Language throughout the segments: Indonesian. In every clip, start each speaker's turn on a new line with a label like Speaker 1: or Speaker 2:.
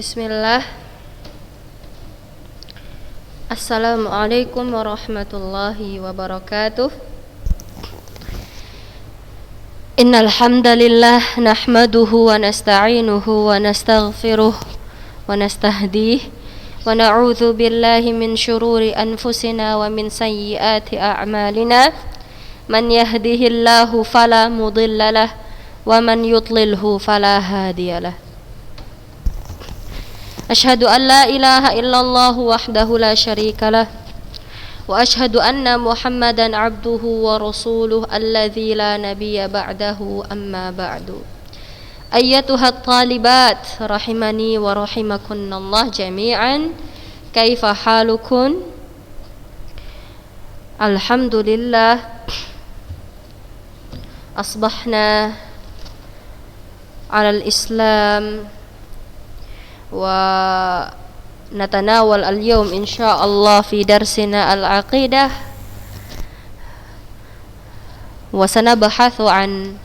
Speaker 1: Bismillah. Assalamualaikum warahmatullahi wabarakatuh. Innal hamdalillah nahmaduhu wa nasta'inuhu wa nastaghfiruh wa nastahdihi wa na'udzu billahi min syururi anfusina wa min sayyiati a'malina. Man yahdihillahu fala mudhillalah wa man yudlilhu fala hadiyalah. Asyhadu an la ilaha illallah wahdahu la syarikalah wa asyhadu anna Muhammadan abduhu wa rasuluh alladzi la nabiyya ba'dahu amma ba'du. Ayyatuhat talibat rahimani wa rahimakunallah jami'an, kaifa halukun? Alhamdulillah asbahna 'ala al-islam ونتناول اليوم إن شاء الله في درسنا العقيدة وسنبحث عن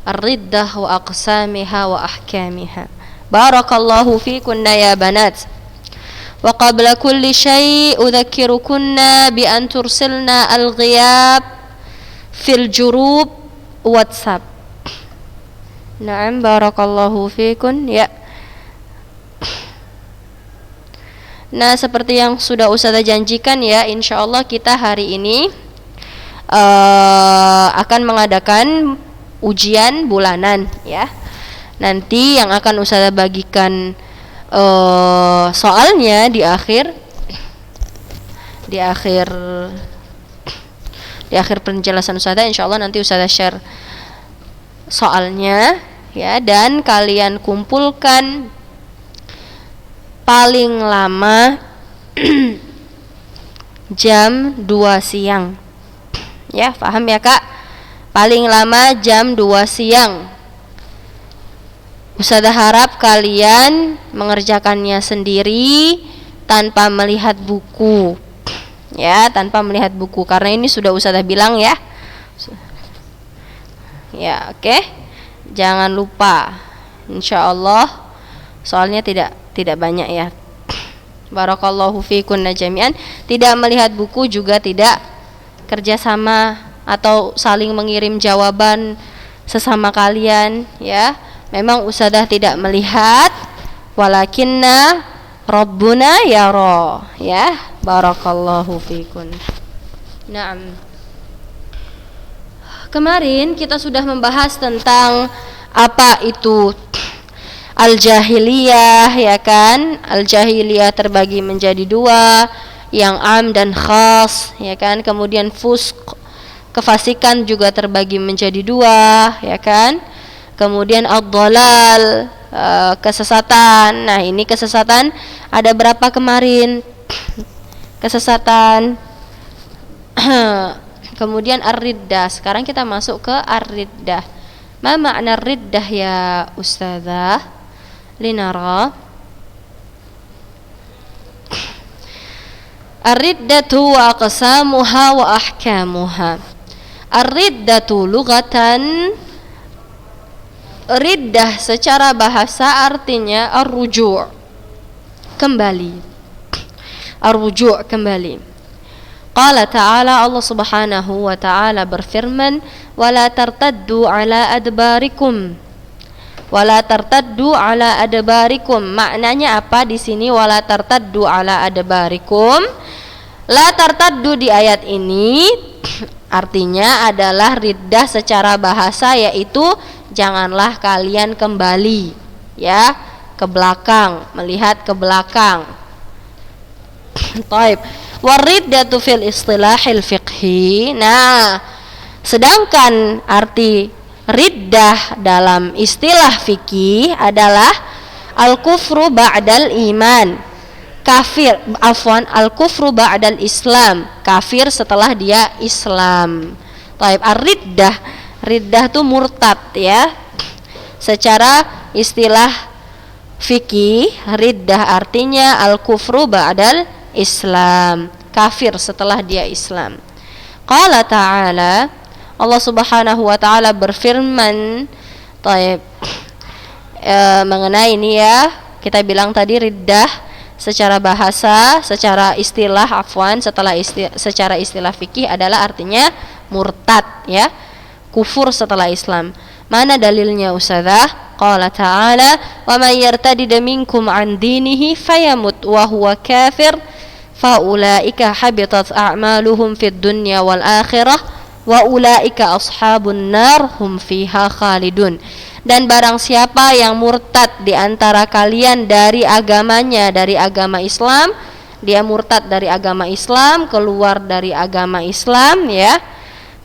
Speaker 1: الردة وأقسامها وأحكامها. بارك الله فيكن يا بنات. وقبل كل شيء أذكركن بأن ترسلنا الغياب في الجروب واتساب. نعم بارك الله فيكن يا. Nah, seperti yang sudah Ustazah janjikan ya, insya Allah kita hari ini akan mengadakan ujian bulanan ya. Nanti yang akan Ustazah bagikan soalnya di akhir penjelasan Ustazah. Insya Allah nanti Ustazah share soalnya ya, dan kalian kumpulkan paling lama jam 2 siang. Ya, paham ya Kak? Paling lama jam 2 siang. Ustazah harap kalian mengerjakannya sendiri tanpa melihat buku. Ya, tanpa melihat buku, karena ini sudah Ustazah bilang ya. Ya, oke. Jangan lupa. Insyaallah soalnya tidak banyak ya. Barakallahu fikunna jami'an. Tidak melihat buku, juga tidak kerjasama atau saling mengirim jawaban sesama kalian ya. Memang Ustazah tidak melihat, walakinna Rabbuna yara ya. Barakallahu fikun. Naam. Kemarin kita sudah membahas tentang apa itu al-jahiliyah ya kan. Al-jahiliyah terbagi menjadi dua, yang am dan khas ya kan. Kemudian fusq, kefasikan, juga terbagi menjadi dua ya kan. Kemudian ad-dhalal, kesesatan. Nah, ini kesesatan ada berapa kemarin? Kesesatan. Kemudian ar-riddah. Sekarang kita masuk ke ar-riddah. Ma makna ar-riddah ya Ustazah? Linara. Ar-riddatu wa aqsamuha wa ahkamuha. Ar-riddatu lughatan, riddah secara bahasa artinya ar-ruju', kembali. Ar-ruju' kembali. Qala ta'ala, Allah subhanahu wa ta'ala berfirman, wala tartaddu ala adbarikum. Wala tartaddu ala adbarikum. Maknanya apa di sini wala tartaddu ala adbarikum? La tartaddu di ayat ini artinya adalah riddah secara bahasa, yaitu janganlah kalian kembali ya ke belakang, melihat ke belakang. Taib. Wariddatu fil istilahil fiqhi. Nah, sedangkan arti riddah dalam istilah fikih adalah al-kufru ba'dal iman. Kafir, al-kufru ba'dal Islam. Kafir setelah dia Islam. Taib. Ar-riddah, riddah itu murtad ya. Secara istilah fikih, riddah artinya al-kufru ba'dal Islam, kafir setelah dia Islam. Qala ta'ala, Allah subhanahu wa ta'ala berfirman mengenai ini ya, Kita bilang tadi riddah secara bahasa, secara istilah secara istilah fikih adalah artinya murtad ya, kufur setelah Islam. Mana dalilnya Ustazah? Qala ta'ala, "Wa may yartadid minkum 'an dinihi fayamut wa huwa kafir fa ulaika habitat a'maluhum fid dunya wal akhirah wa ulaika ashabun nar hum fiha khalidun." Dan barang siapa yang murtad di antara kalian dari agamanya, dari agama Islam, dia murtad dari agama Islam, keluar dari agama Islam ya,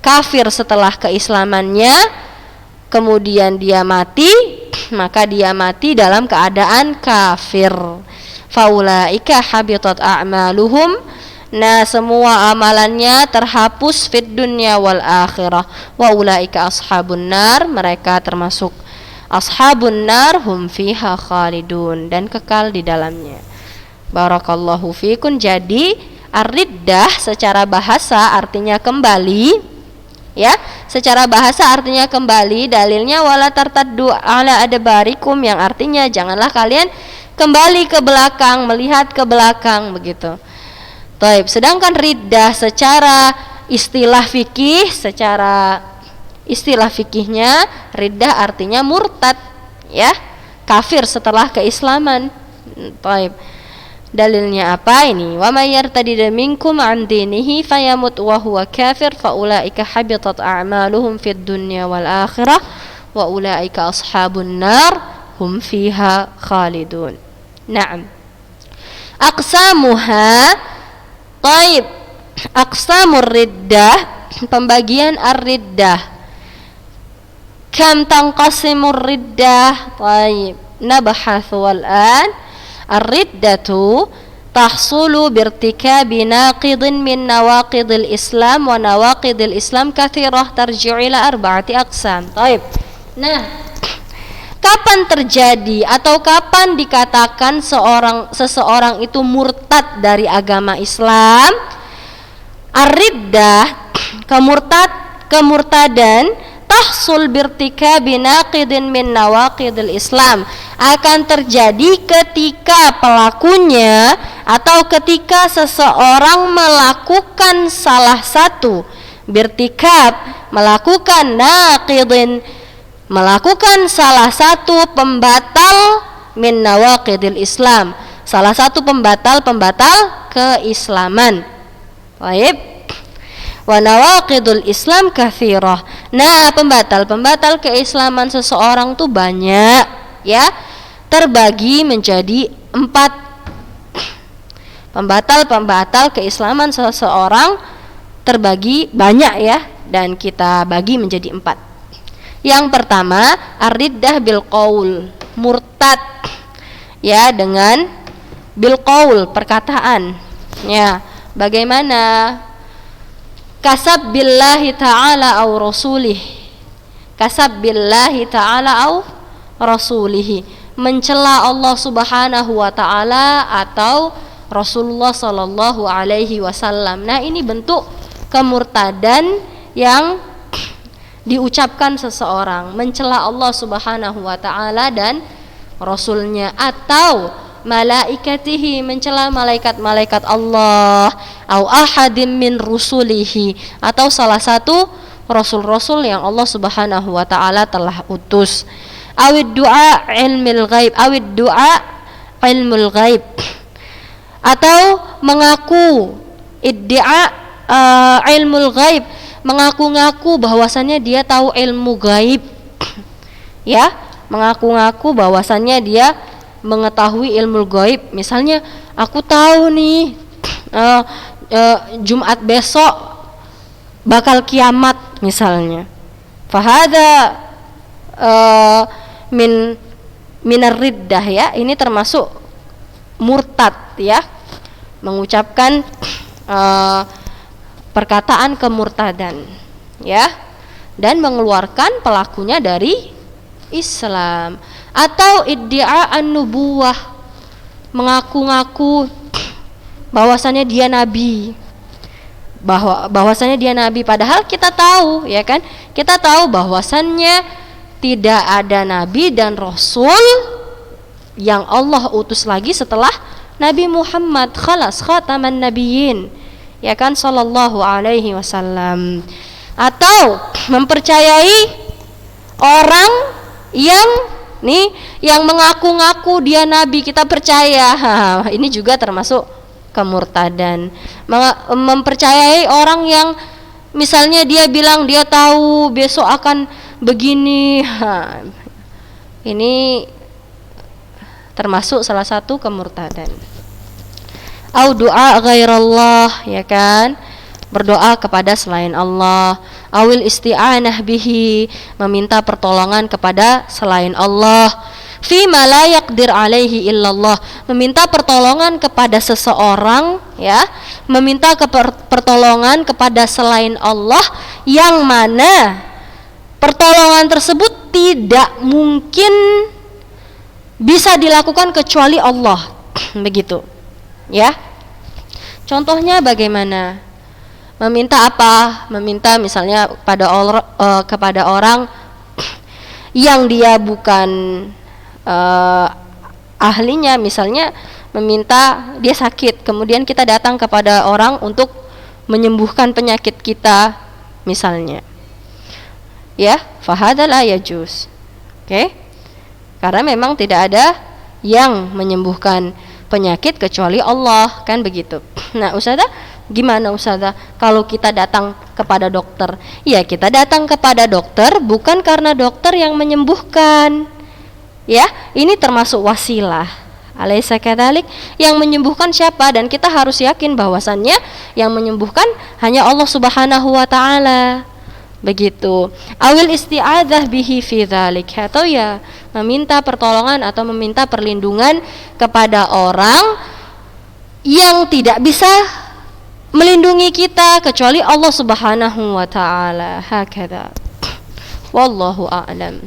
Speaker 1: kafir setelah keislamannya, kemudian dia mati, maka dia mati dalam keadaan kafir. Faulaika habitat a'maluhum, nah semua amalannya terhapus fid dunya wal akhirah. Wa ulaika ashabun nar, mereka termasuk ashabun nar hum fiha khalidun, dan kekal di dalamnya. Barakallahu fikum. Jadi ar-riddah secara bahasa artinya kembali ya, secara bahasa artinya kembali. Dalilnya wala tartaddu ala adbarikum, yang artinya janganlah kalian kembali ke belakang, melihat ke belakang begitu. Taib. Sedangkan riddah secara istilah fikih, secara istilah fikihnya riddah artinya murtad ya, kafir setelah keislaman. Taib. Dalilnya apa ini? Wa may yartadid minkum 'an dinihi fayamut wa huwa kafir fa ulaika habitat a'maluhum fid dunya wal akhirah wa ulaika ashabun nar hum fiha khalidun. Naam. Aqsamuha. Taib. Aqsamur riddah, pembagian ar-riddah. Kam tanqasimur riddah? Taib. Nabhathu al-an. Ar-riddatu tahsulu birtikabi naqidin min nawaqidil Islam, wa nawaqidil Islam kathirah tarji'u ila arba'ati aqsam. Taib. Nah, kapan terjadi atau kapan dikatakan seseorang itu murtad dari agama Islam? Ar-riddah, kemurtadan, tahsul birtikabi naqidin min nawaqidil Islam, akan terjadi ketika pelakunya atau ketika seseorang melakukan salah satu birtikab, melakukan naqidin, melakukan salah satu pembatal min nawaqidil Islam, salah satu pembatal keislaman. Baik. Wa nawaqidul Islam kathirah. Nah, pembatal keislaman seseorang tuh banyak ya, terbagi menjadi 4. Pembatal keislaman seseorang terbagi banyak ya, dan kita bagi menjadi 4. Yang pertama, ar-riddah bil qaul, murtad ya dengan bil qaul, perkataan ya. Bagaimana? Kasab billahi ta'ala au rasulih, kasab billahi ta'ala au rasulih, mencela Allah subhanahu wa ta'ala atau Rasulullah sallallahu alaihi wasallam. Nah, ini bentuk kemurtadan yang diucapkan seseorang, mencela Allah subhanahu wa ta'ala dan Rasulnya, atau malaikatihi, mencela malaikat-malaikat Allah, au ahadim min rusulihi, atau salah satu rasul-rasul yang Allah Subhanahu wa taala telah utus, awid du'a ilmul ghaib, awid du'a ilmul ghaib, atau mengaku iddia ilmul ghaib, mengaku-ngaku bahwasannya dia tahu ilmu gaib ya, mengaku-ngaku bahwasannya dia mengetahui ilmu gaib. Misalnya, aku tahu nih Jumat besok bakal kiamat misalnya. Fahada minar riddah ya, ini termasuk murtad ya, mengucapkan perkataan kemurtadan ya, dan mengeluarkan pelakunya dari Islam. Atau iddi'a'an nubuwah, mengaku-ngaku bahwasannya dia nabi, bahwasannya dia nabi, padahal kita tahu ya kan, kita tahu bahwasannya tidak ada nabi dan rasul yang Allah utus lagi setelah Nabi Muhammad, khalas khataman nabiyyin, ya kan, sallallahu alaihi wasallam. Atau mempercayai orang yang mengaku-ngaku dia nabi, kita percaya. Ini juga termasuk kemurtadan. Mempercayai orang yang misalnya dia bilang dia tahu besok akan begini, ini termasuk salah satu kemurtadan. Au doa ghairallah, ya kan, berdoa kepada selain Allah. Awil isti'anah bihi, meminta pertolongan kepada selain Allah. Fima la yaqdir alaihi illallah, meminta pertolongan kepada seseorang, ya, meminta pertolongan kepada selain Allah yang mana pertolongan tersebut tidak mungkin bisa dilakukan kecuali Allah. Begitu, ya. Contohnya bagaimana? Meminta apa? Meminta misalnya kepada orang yang dia bukan ahlinya, misalnya meminta dia sakit, kemudian kita datang kepada orang untuk menyembuhkan penyakit kita misalnya, ya, fahadha la yajuz. Oke? Karena memang tidak ada yang menyembuhkan penyakit kecuali Allah, kan begitu. Nah, Ustazah, gimana Ustazah kalau kita datang kepada dokter? Ya, kita datang kepada dokter bukan karena dokter yang menyembuhkan. Ya, ini termasuk wasilah. Alaysa kadzalik? Yang menyembuhkan siapa? Dan kita harus yakin bahwasannya yang menyembuhkan hanya Allah Subhanahu wa taala. Begitu. Awil isti'adzah bihi fi dzalik, atau ya meminta pertolongan atau meminta perlindungan kepada orang yang tidak bisa melindungi kita kecuali Allah Subhanahu wa taala. Hakadha. Wallahu a'lam.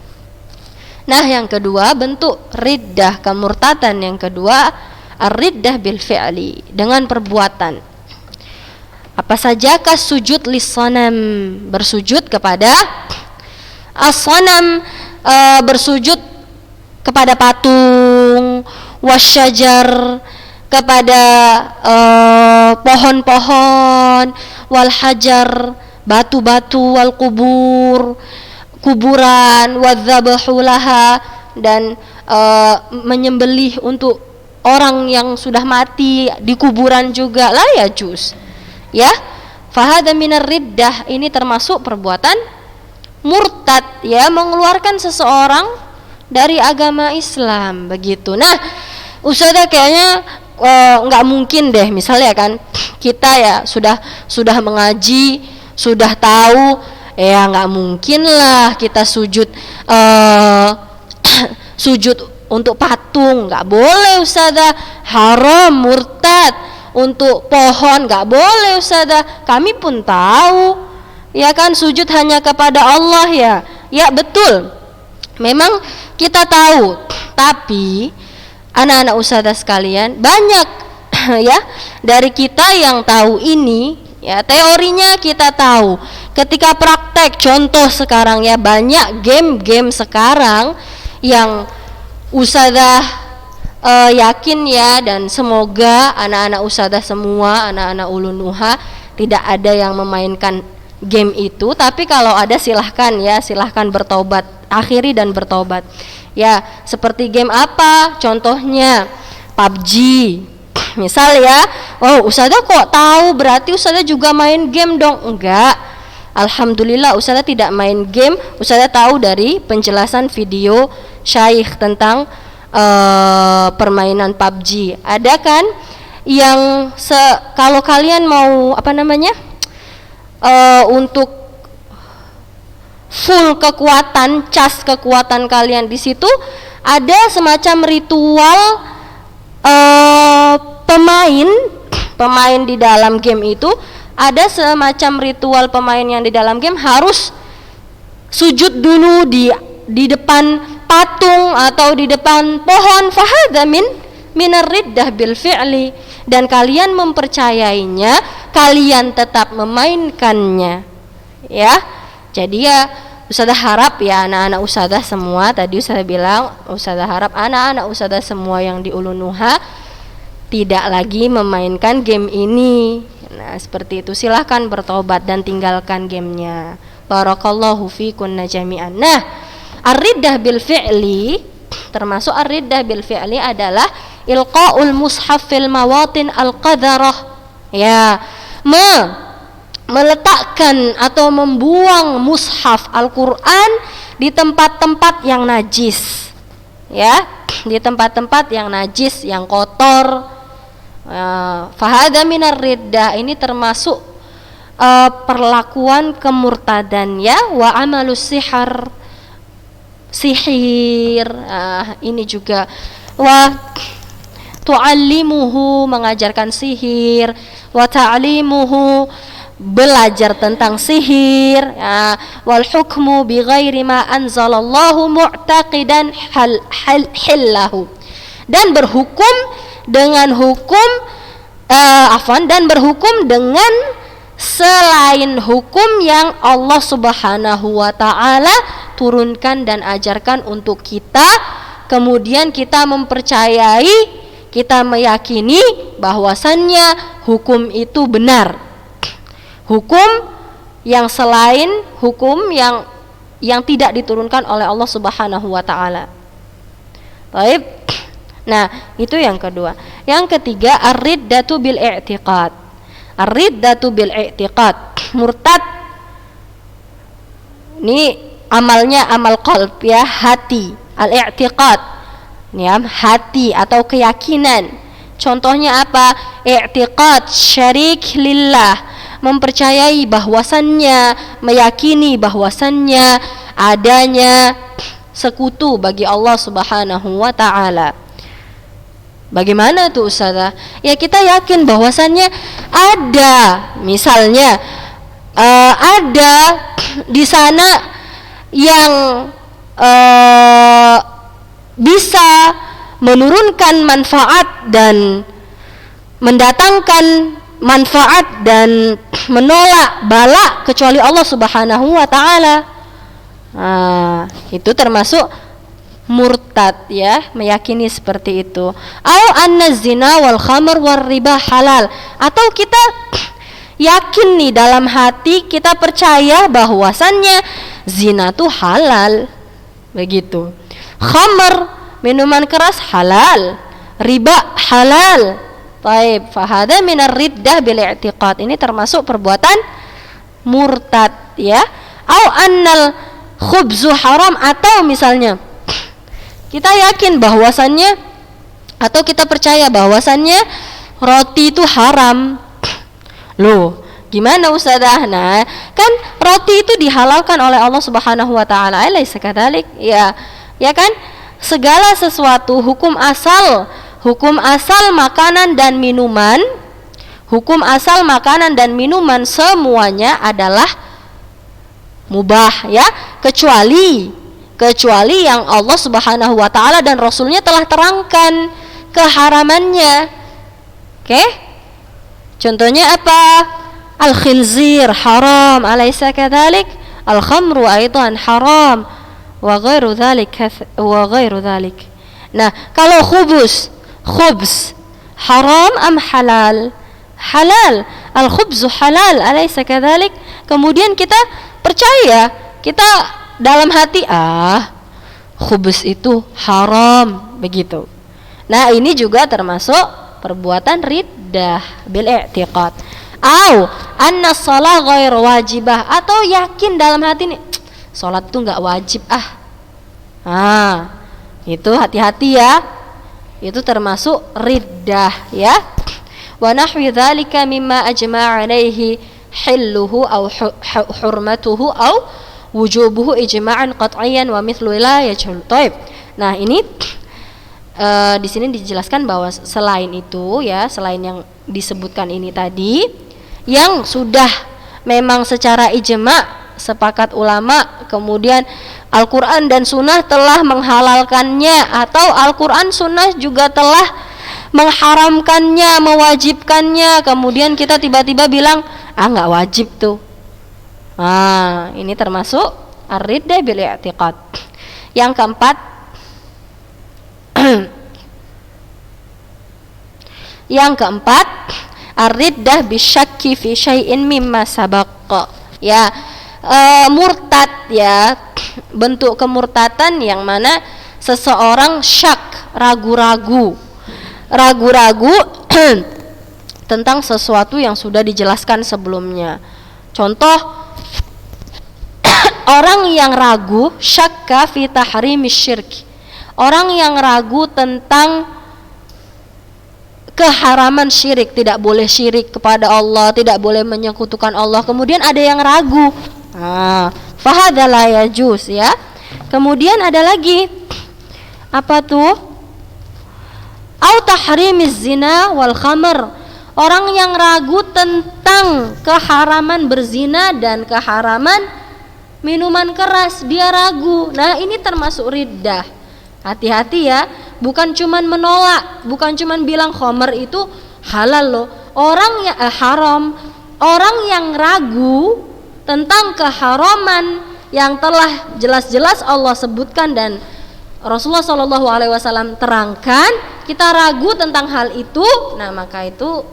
Speaker 1: Nah, yang kedua, bentuk riddah, kemurtadan yang kedua, ar-riddah bil fi'li, dengan perbuatan. Apa sajakah sujud lis-sanam, bersujud kepada as-sanam, bersujud kepada patung, wasyajar, kepada pohon-pohon, wal hajar, batu-batu, wal kubur, kuburan, wadzabahu laha, dan menyembelih untuk orang yang sudah mati di kuburan juga, la yajuz, ya. Fahadha minar riddah, ini termasuk perbuatan murtad, ya, mengeluarkan seseorang dari agama Islam, begitu. Nah, Ustazah kayaknya nggak mungkin deh, misalnya kan kita ya sudah mengaji, sudah tahu, ya nggak mungkin lah kita sujud sujud untuk patung, nggak boleh Ustazah, haram, murtad. Untuk pohon nggak boleh Ustazah, kami pun tahu, ya kan, sujud hanya kepada Allah, ya betul, memang kita tahu. Tapi anak-anak Ustazah sekalian, banyak ya dari kita yang tahu ini, ya, teorinya kita tahu. Ketika praktek, contoh sekarang ya, banyak game-game sekarang yang Ustazah yakin ya, dan semoga anak-anak Ustazah semua, anak-anak Ulun Nuha, tidak ada yang memainkan game itu. Tapi kalau ada silahkan ya, silahkan bertobat, akhiri dan bertobat. Ya, seperti game apa? Contohnya PUBG. Misal ya, oh Ustazah kok tahu, berarti Ustazah juga main game dong? Enggak. Alhamdulillah Ustazah tidak main game. Ustazah tahu dari penjelasan video Syaikh tentang permainan PUBG. Ada kan yang kalau kalian mau untuk full kekuatan, cas kekuatan kalian, di situ ada semacam ritual pemain di dalam game itu, ada semacam ritual pemain yang di dalam game harus sujud dulu di depan patung atau di depan pohon. Fahadha minar riddah bil fi'li, dan kalian mempercayainya, kalian tetap memainkannya, ya. Jadi ya Ustazah harap ya anak-anak ustazah semua, tadi ustazah bilang, ustazah harap anak-anak ustazah semua yang di Ulunuha tidak lagi memainkan game ini. Nah, seperti itu. Silahkan bertobat dan tinggalkan gamenya. Barakallahu fikunna jami'an. Nah, ar-riddah bil fi'li, termasuk ar-riddah bil fi'li adalah ilqa'ul mushaf fil mawatin al-qadarah. Ya, meletakkan atau membuang mushaf Al-Quran di tempat-tempat yang najis, ya, di tempat-tempat yang najis, yang kotor. Fahada minar riddah, ini termasuk perlakuan kemurtadan, ya. Wa amalus sihir, ini juga wa tu'allimuhu, mengajarkan sihir, wa ta'limuhu, belajar tentang sihir, ya. Wal hukmu bi ghairi ma anzalallahu mu'taqidan hillahu, dan berhukum dengan hukum dan berhukum dengan selain hukum yang Allah Subhanahu wa taala turunkan dan ajarkan untuk kita, kemudian kita mempercayai, kita meyakini bahwasannya hukum itu benar. Hukum yang selain hukum yang tidak diturunkan oleh Allah Subhanahu wa taala. Baik. Nah, itu yang kedua. Yang ketiga, ar-riddatu bil i'tiqad. Ar-riddatu bil i'tiqad, murtad. Ini amalnya amal qalb, ya, hati. Al-i'tiqad, ya, hati atau keyakinan. Contohnya apa? I'tiqad syarik lillah, mempercayai bahwasannya, meyakini bahwasannya adanya sekutu bagi Allah Subhanahu wa taala. Bagaimana tuh Ustazah? Ya, kita yakin bahwasannya ada, misalnya ada di sana yang bisa menurunkan manfaat dan mendatangkan manfaat dan menolak bala kecuali Allah Subhanahu wa taala. Itu termasuk murtad, ya, meyakini seperti itu. Au anna zina wal khamr war riba halal, atau kita yakin nih dalam hati, kita percaya bahwasannya zina itu halal, begitu. Khamr, minuman keras, halal. Riba halal. Baik, fahada minar riddah bil i'tiqad, ini termasuk perbuatan murtad, ya. Au annal khubzu haram, atau misalnya kita yakin bahwasannya, atau kita percaya bahwasannya roti itu haram. Loh, gimana Ustazah? Nah, kan roti itu dihalalkan oleh Allah Subhanahu wa taala. Alaysa kadzalik? Ya, ya kan? Segala sesuatu hukum asal makanan dan minuman, hukum asal makanan dan minuman semuanya adalah mubah, ya, kecuali yang Allah Subhanahu wa taala dan Rasulnya telah terangkan keharamannya. Oke? Contohnya apa? Al-khinzir haram, alaysa kadzalik? Al-khamru aidan haram wa ghairu dzalik. Nah, kalau khubz haram am halal? Halal. Al-khubzu halal, alaysa kadzalik? Kemudian kita percaya, kita dalam hati, khubus itu haram, begitu. Nah, ini juga termasuk perbuatan riddah bil i'tiqad. Au anna shalah ghair wajibah, atau yakin dalam hati nih, salat itu enggak wajib. Itu hati-hati, ya. Itu termasuk riddah, ya. Wa nahwi dzalika mimma ajma'a alaihi hilluhu au hurmatuhu au wujubuhu ijma'an qat'iyan wa mithlu la yajhul. Taib. Nah, ini di sini dijelaskan bahwa selain itu, ya, selain yang disebutkan ini tadi, yang sudah memang secara ijma' sepakat ulama, kemudian Al-Quran dan Sunnah telah menghalalkannya, atau Al-Quran Sunnah juga telah mengharamkannya, mewajibkannya, kemudian kita tiba-tiba bilang, nggak wajib tuh. Ini termasuk ar-riddah bil i'tiqad. Yang keempat, ar-riddah bisyakki fi syai'in mimma sabaq. Ya, murtad ya, bentuk kemurtatan yang mana seseorang syak, ragu-ragu tentang sesuatu yang sudah dijelaskan sebelumnya. Contoh, orang yang ragu syakka fi tahrimis syirk. Orang yang ragu tentang keharaman syirik, tidak boleh syirik kepada Allah, tidak boleh menyekutukan Allah. Kemudian ada yang ragu. Fahadza la yajuz ya. Kemudian ada lagi, apa tuh? Au tahrimiz zina wal khamr. Orang yang ragu tentang keharaman berzina dan keharaman minuman keras, dia ragu. Nah, ini termasuk riddah. Hati-hati ya, bukan cuman menolak, bukan cuman bilang khamr itu halal loh. Orang yang haram, orang yang ragu tentang keharaman yang telah jelas-jelas Allah sebutkan dan Rasulullah SAW terangkan, kita ragu tentang hal itu, nah maka itu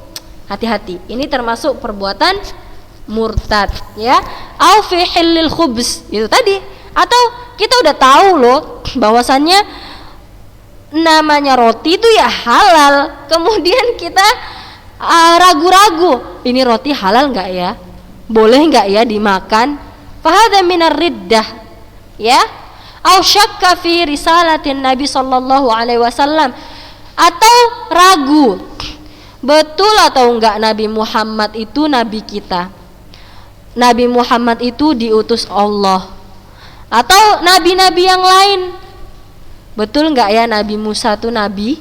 Speaker 1: hati-hati. Ini termasuk perbuatan murtad ya. Au fi hillil khubz, itu tadi. Atau kita udah tahu loh bahwasannya namanya roti itu ya halal, kemudian kita ragu-ragu, ini roti halal enggak ya? Boleh enggak ya dimakan? Fahadza minar riddah ya. Au syakka fi risalatin Nabi sallallahu alaihi wasallam, atau ragu betul atau enggak Nabi Muhammad itu nabi kita, Nabi Muhammad itu diutus Allah, atau nabi-nabi yang lain, betul enggak ya Nabi Musa itu nabi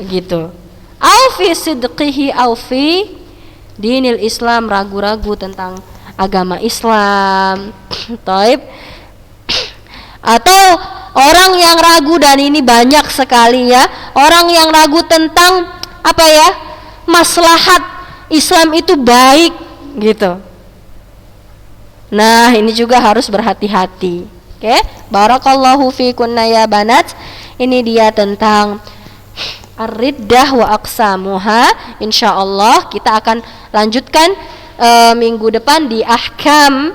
Speaker 1: gitu. Au fi sidqihi au fi dinil Islam, ragu-ragu tentang agama Islam. Taib. Atau orang yang ragu, dan ini banyak sekali ya, orang yang ragu tentang apa ya, maslahat Islam itu baik gitu. Nah, ini juga harus berhati-hati. Oke, barakallahu fikunna ya banat. Ini dia tentang ar-riddah wa aqsamuha. Insyaallah kita akan lanjutkan minggu depan di ahkam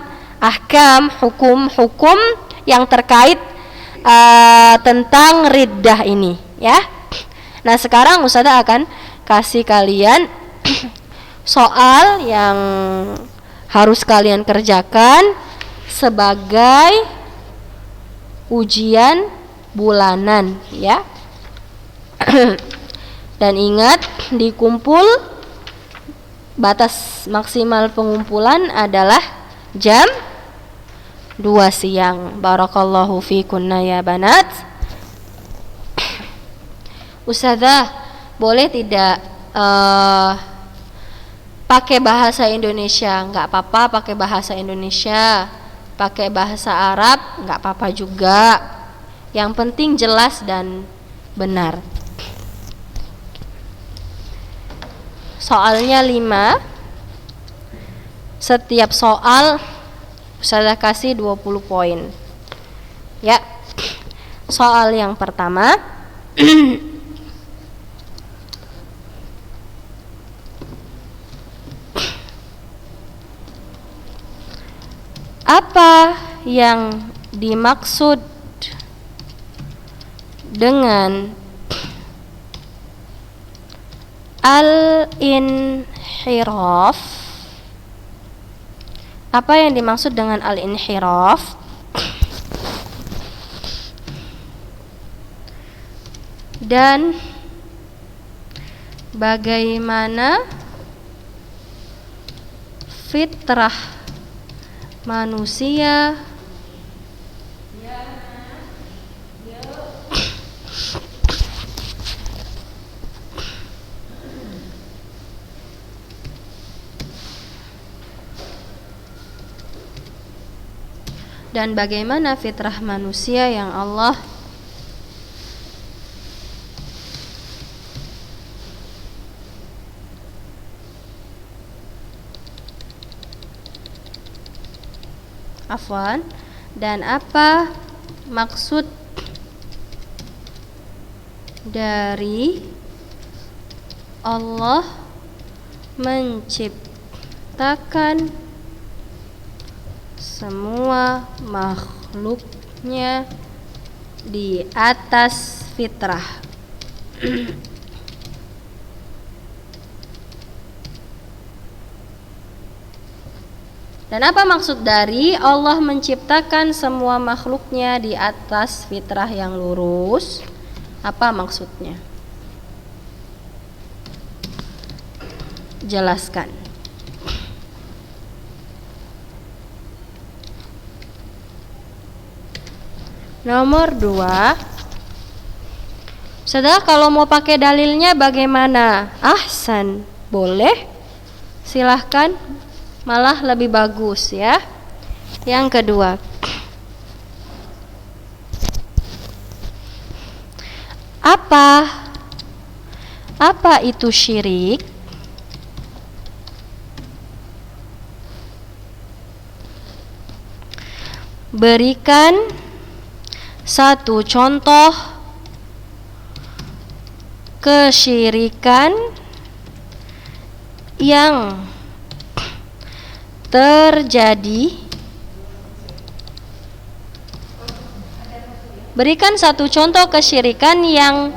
Speaker 1: hukum yang terkait tentang riddah ini ya. Nah, sekarang Ustazah akan kasih kalian soal yang harus kalian kerjakan sebagai ujian bulanan ya. Dan ingat, dikumpul batas maksimal pengumpulan adalah jam 2 siang. Barakallahu fikunna ya banat. Ustazah, boleh tidak pakai bahasa Indonesia? Enggak apa-apa pakai bahasa Indonesia, pakai bahasa Arab enggak apa-apa juga. Yang penting jelas dan benar. Soalnya 5. Setiap soal Ustazah kasih 20 poin. Ya. Soal yang pertama. Apa yang dimaksud dengan al-inhiraf? Apa yang dimaksud dengan al-inhiraf? Dan bagaimana fitrah manusia yang Allah Dan apa maksud dari Allah menciptakan semua makhluknya di atas fitrah? Dan apa maksud dari Allah menciptakan semua makhluknya di atas fitrah yang lurus? Apa maksudnya? Jelaskan. Nomor 2. Saudara kalau mau pakai dalilnya bagaimana? Ahsan, boleh. Silahkan, malah lebih bagus ya. Yang kedua, apa itu syirik? Berikan satu contoh kesyirikan yang terjadi. Berikan satu contoh kesyirikan yang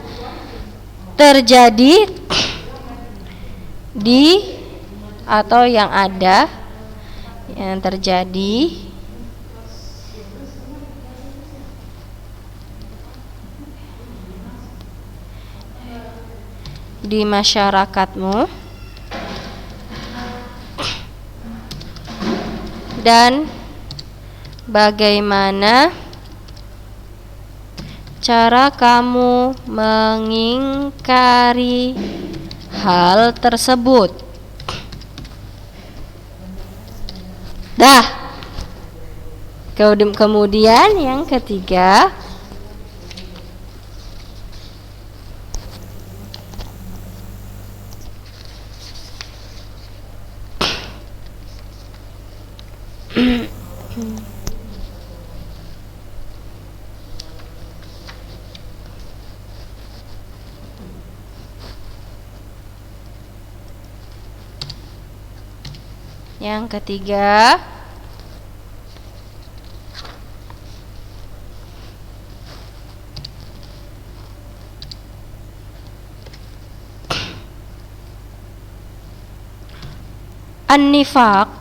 Speaker 1: terjadi di atau yang ada yang terjadi di masyarakatmu dan bagaimana cara kamu mengingkari hal tersebut. Kemudian yang ketiga, an-nifaq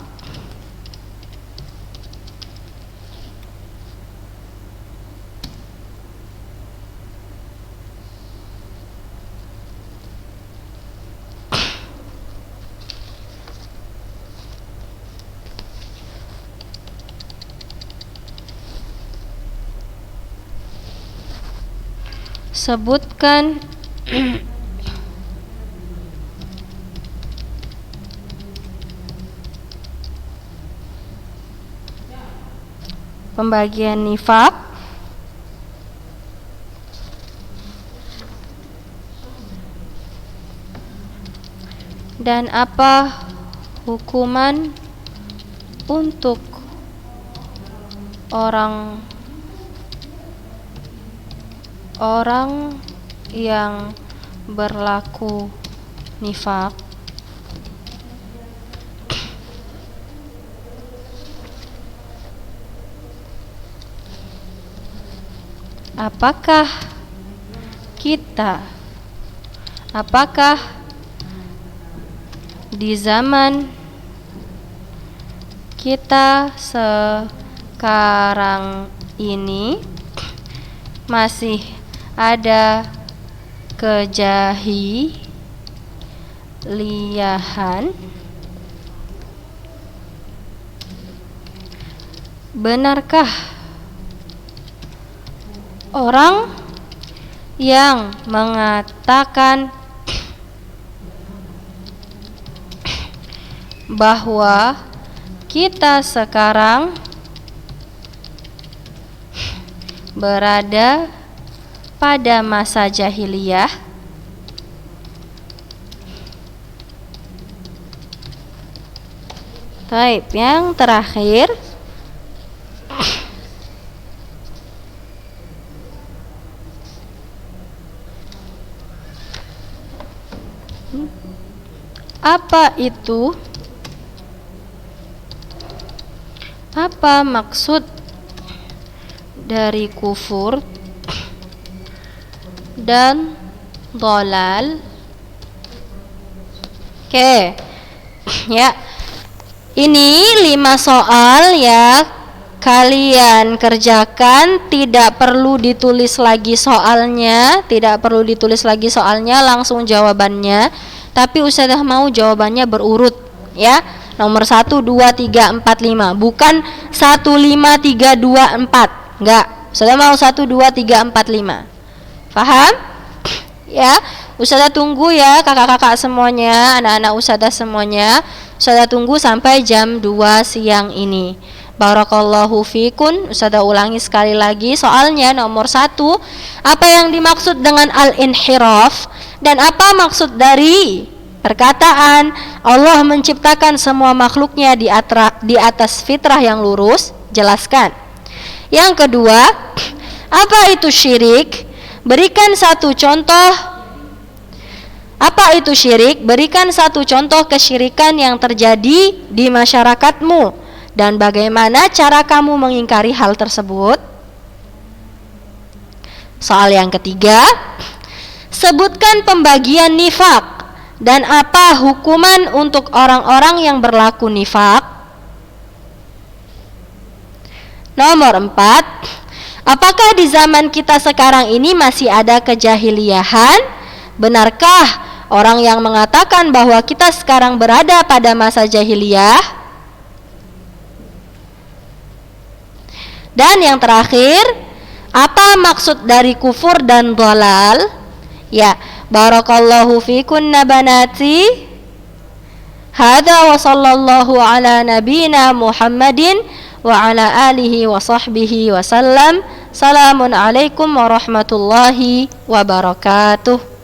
Speaker 1: sebutkan pembagian nifaq dan apa hukuman untuk orang yang berlaku nifaq. Apakah di zaman kita sekarang ini masih ada kejahiliahan? Benarkah orang yang mengatakan bahwa kita sekarang berada pada masa jahiliyah? Baik, yang terakhir, Apa maksud dari kufur dan dhalal? Oke. Ya. Ini 5 soal ya. Kalian kerjakan, tidak perlu ditulis lagi soalnya, langsung jawabannya. Tapi Ustazah mau jawabannya berurut ya. Nomor 1, 2, 3, 4, 5. Bukan 1, 5, 3, 2, 4. Enggak. Ustazah mau 1, 2, 3, 4, 5. Paham? Ya. Ustazah tunggu ya kakak-kakak semuanya, anak-anak Ustazah semuanya. Ustazah tunggu sampai jam 2 siang ini. Barakallahu fikun. Ustazah ulangi sekali lagi soalnya. Nomor 1, apa yang dimaksud dengan al-inhiraf dan apa maksud dari perkataan Allah menciptakan semua makhluknya di atas fitrah yang lurus? Jelaskan. Yang kedua, apa itu syirik? Berikan satu contoh. Apa itu syirik? Berikan satu contoh kesyirikan yang terjadi di masyarakatmu dan bagaimana cara kamu mengingkari hal tersebut. Soal yang ketiga, sebutkan pembagian nifak dan apa hukuman untuk orang-orang yang berlaku nifak. Nomor 4, apakah di zaman kita sekarang ini masih ada kejahiliahan? Benarkah orang yang mengatakan bahwa kita sekarang berada pada masa jahiliyah? Dan yang terakhir, apa maksud dari kufur dan dhalal? Ya, barakallahu fikunna banati. Hadza wa sallallahu ala nabiyyina Muhammadin wa ala alihi wa sahbihi wa sallam. Assalamualaikum warahmatullahi wabarakatuh.